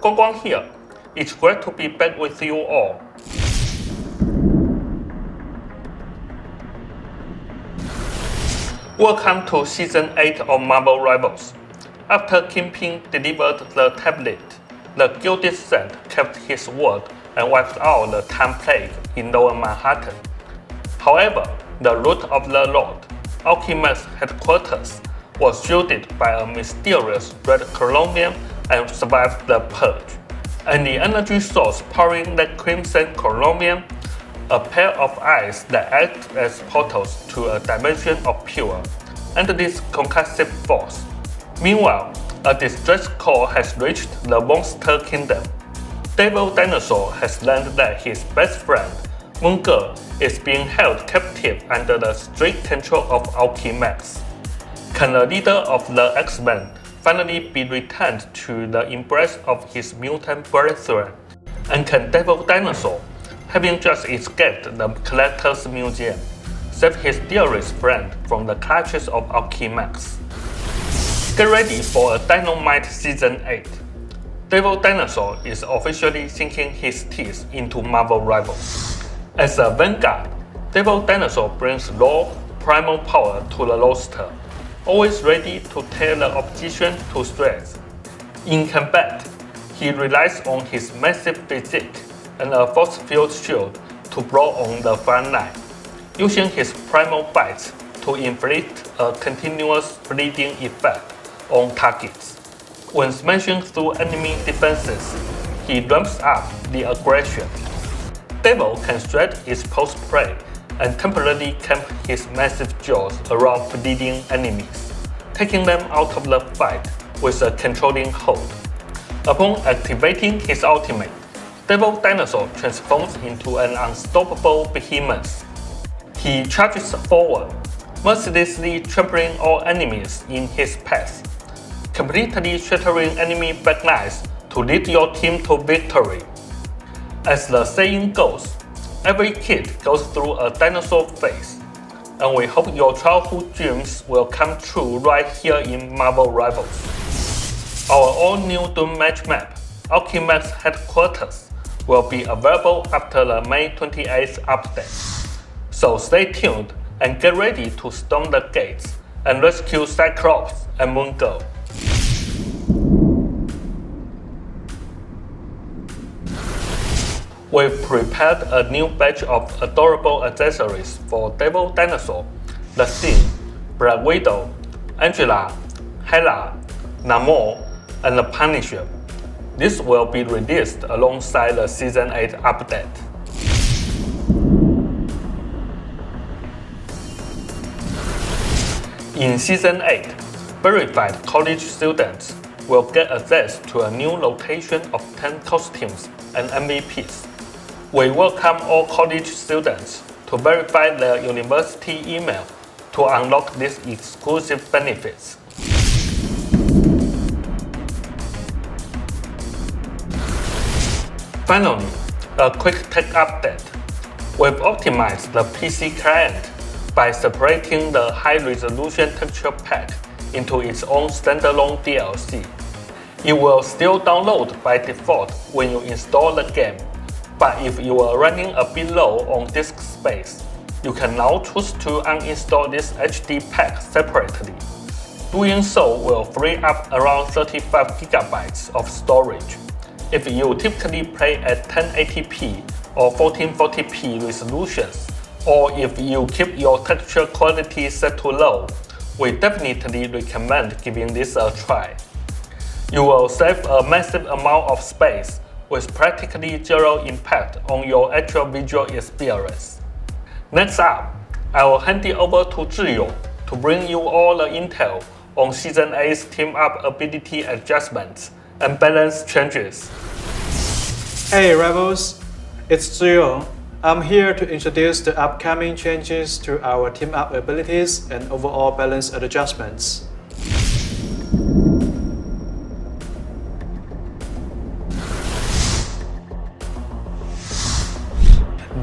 Gong here. It's great to be back with you all. Welcome to Season 8 of Marvel Rivals. After Kingpin delivered the tablet, the Gilded Saint kept his word and wiped out the time plague in Lower Manhattan. However, the root of the Lord, Alchemist's headquarters, was shielded by a mysterious red colonium and survived the purge. And the energy source powering the crimson colonium, a pair of eyes that act as portals to a dimension of pure, and this concussive force. Meanwhile, a distress call has reached the Monster Kingdom. Devil Dinosaur has learned that his best friend, Moon Girl, is being held captive under the strict control of Alchemax. Can the leader of the X-Men finally be returned to the embrace of his mutant brethren? And can Devil Dinosaur, having just escaped the Collector's Museum, save his dearest friend from the clutches of Alchemax? Get ready for a Dynamite Season 8. Devil Dinosaur is officially sinking his teeth into Marvel Rivals. As a vanguard, Devil Dinosaur brings raw, primal power to the roster, always ready to tear the opposition to shreds. In combat, he relies on his massive physique and a force-field shield to brawl on the front line, using his primal bites to inflict a continuous bleeding effect on targets. When smashing through enemy defenses, he ramps up the aggression. Devil can shred his post-prey and temporarily camp his massive jaws around bleeding enemies, taking them out of the fight with a controlling hold. Upon activating his ultimate, Devil Dinosaur transforms into an unstoppable behemoth. He charges forward, mercilessly trampling all enemies in his path, completely shattering enemy backlines to lead your team to victory. As the saying goes, every kid goes through a dinosaur phase, and we hope your childhood dreams will come true right here in Marvel Rivals. Our all-new Doom Match map, Alchemax Headquarters, will be available after the May 28th update. So stay tuned and get ready to storm the gates and rescue Cyclops and Moon Girl. We've prepared a new batch of adorable accessories for Devil Dinosaur, The Thing, Black Widow, Angela, Hela, Namor, and the Punisher. This will be released alongside the Season 8 update. In Season 8, verified college students will get access to a new rotation of 10 costumes and MVPs. We welcome all college students to verify their university email to unlock these exclusive benefits. Finally, a quick tech update. We've optimized the PC client by separating the high-resolution texture pack into its own standalone DLC. It will still download by default when you install the game, but if you are running a bit low on disk space, you can now choose to uninstall this HD pack separately. Doing so will free up around 35GB of storage. If you typically play at 1080p or 1440p resolutions, or if you keep your texture quality set to low, we definitely recommend giving this a try. You will save a massive amount of space with practically zero impact on your actual visual experience. Next up, I will hand it over to Zhiyu to bring you all the intel on Season 8's team-up ability adjustments and balance changes. Hey Rebels, it's Zhiyu. I'm here to introduce the upcoming changes to our team-up abilities and overall balance adjustments.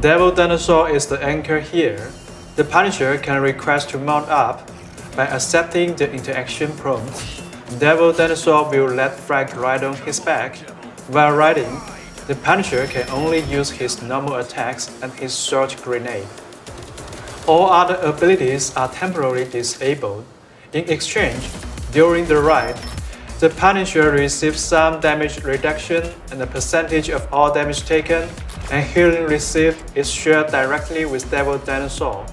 Devil Dinosaur is the anchor here. The Punisher can request to mount up by accepting the interaction prompt. Devil Dinosaur will let Frank ride on his back, While riding, the Punisher can only use his normal attacks and his short grenade. All other abilities are temporarily disabled. In exchange, during the ride, the Punisher receives some damage reduction and a percentage of all damage taken, and healing received is shared directly with Devil Dinosaur.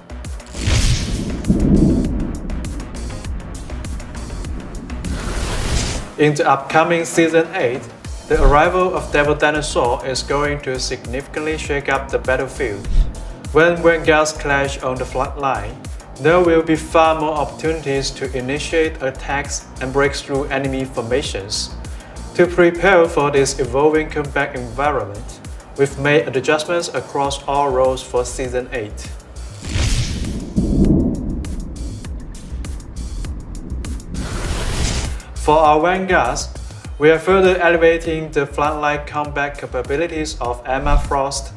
In the upcoming Season 8, the arrival of Devil Dinosaur is going to significantly shake up the battlefield. When Vanguards clash on the front line, there will be far more opportunities to initiate attacks and break through enemy formations. To prepare for this evolving combat environment, we've made adjustments across all roles for Season 8. For our Vanguards, we are further elevating the frontline combat capabilities of Emma Frost.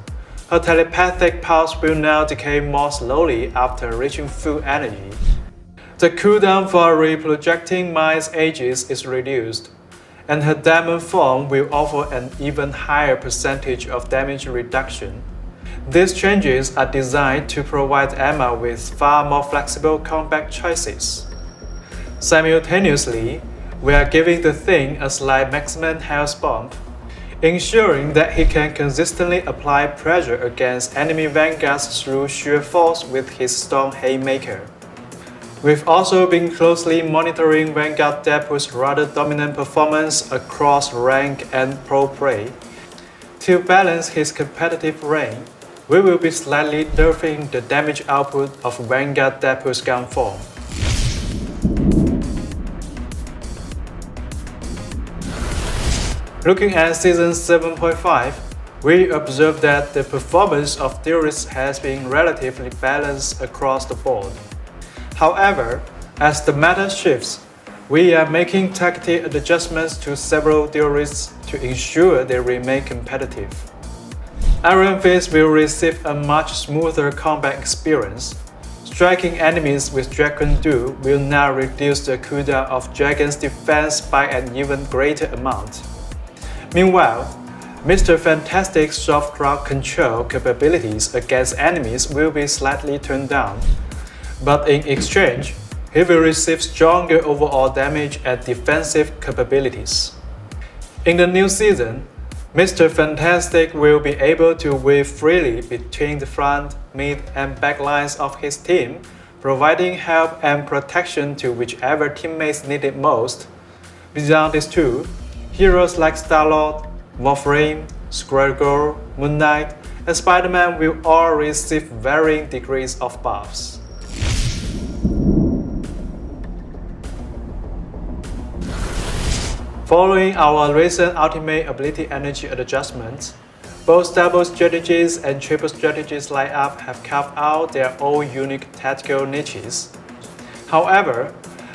Her telepathic pulse will now decay more slowly after reaching full energy. The cooldown for reprojecting Mine's Aegis is reduced, and her diamond form will offer an even higher percentage of damage reduction. These changes are designed to provide Emma with far more flexible combat choices. Simultaneously, we are giving the Thing a slight maximum health bump, ensuring that he can consistently apply pressure against enemy vanguards through sheer force with his Storm Haymaker. We've also been closely monitoring Vanguard Deadpool's rather dominant performance across rank and pro play. To balance his competitive reign, we will be slightly nerfing the damage output of Vanguard Deadpool's gun form. Looking at Season 7.5, we observe that the performance of theorists has been relatively balanced across the board. However, as the meta shifts, we are making targeted adjustments to several theorists to ensure they remain competitive. Iron Fist will receive a much smoother combat experience. Striking enemies with Dragon Dew will now reduce the cooldown of Dragon's defense by an even greater amount. Meanwhile, Mr. Fantastic's soft crowd control capabilities against enemies will be slightly turned down, but in exchange, he will receive stronger overall damage and defensive capabilities. In the new season, Mr. Fantastic will be able to weave freely between the front, mid, and back lines of his team, providing help and protection to whichever teammates need it most. Beyond these two, heroes like Star-Lord, Wolverine, Squirrel, Moon Knight, and Spider-Man will all receive varying degrees of buffs. Following our recent ultimate ability energy adjustments, both double strategies and triple strategies lineup have carved out their own unique tactical niches. However,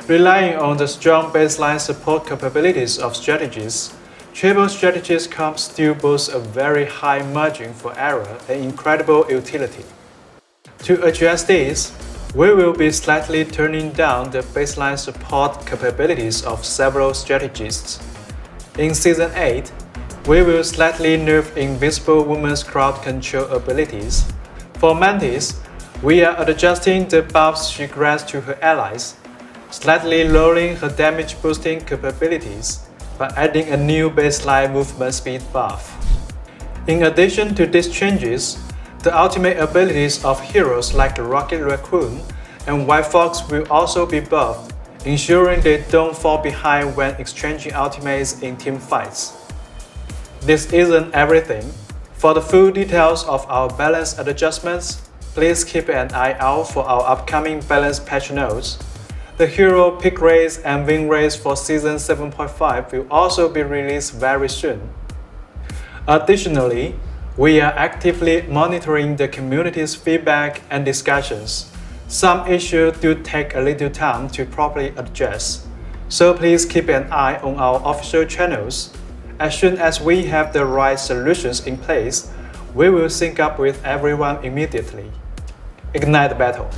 relying on the strong baseline support capabilities of strategies, triple strategies comps still boast a very high margin for error and incredible utility. To address this, we will be slightly turning down the baseline support capabilities of several strategists. In Season 8, we will slightly nerf Invisible Woman's crowd control abilities. For Mantis, we are adjusting the buffs she grants to her allies, slightly lowering her damage boosting capabilities by adding a new baseline movement speed buff. In addition to these changes, the ultimate abilities of heroes like the Rocket Raccoon and White Fox will also be buffed, ensuring they don't fall behind when exchanging ultimates in team fights. This isn't everything. For the full details of our balance adjustments, please keep an eye out for our upcoming balance patch notes. The hero pick race and win race for Season 7.5 will also be released very soon. Additionally, we are actively monitoring the community's feedback and discussions. Some issues do take a little time to properly address, so please keep an eye on our official channels. As soon as we have the right solutions in place, we will sync up with everyone immediately. Ignite the battle!